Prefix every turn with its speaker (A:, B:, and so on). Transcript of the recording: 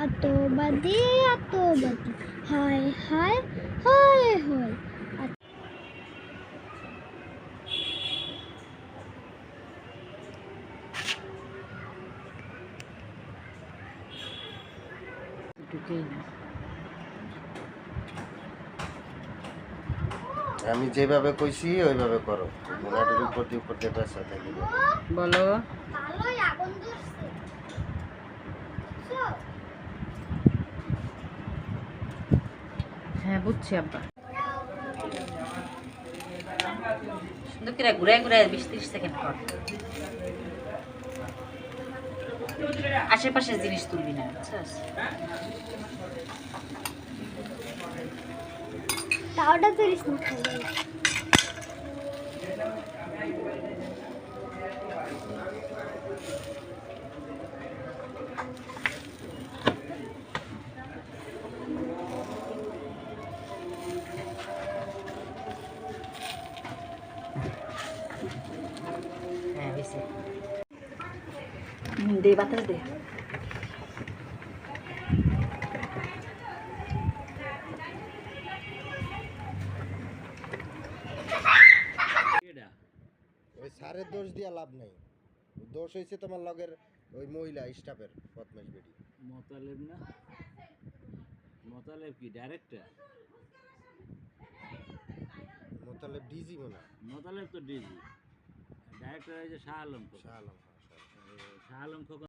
A: আতবাদি আতবাদি হায় হায় হায় হায়।
B: আমি যেভাবে কইছি ওইভাবে করো। মোনাটের উপর দিয়ে পেঁচা থাকি।
C: বলো।
A: ভালোই আগুন ধরছে।
C: হ্যাঁ বুঝছি আব্বা। সুন্দর করে ঘুরায় ঘুরায় 20-30 সেকেন্ড কর। আশেপাশের জিনিস তুলবি না, বুঝছিস?
A: তাওটা ধরিস না খালি।
C: হ্যাঁ বেশি দে, বাতাস দে।
B: ওই স্যারের দোষ দিয়া লাভ নাই। দোষ হয়েছে তোমার লগের ওই মহিলা স্টাফের বদমাইশ বেটি।
D: মোতালেব না? মোতালেব কি ডাইরেক্টর?
B: মোতালেব ডিজি মনে হয়।
D: মোতালেব তো ডিজি, ডাইরেক্টর হয়েছে শাহ আলম।
B: শাহ আলম।
D: শাহ আলম খোকন।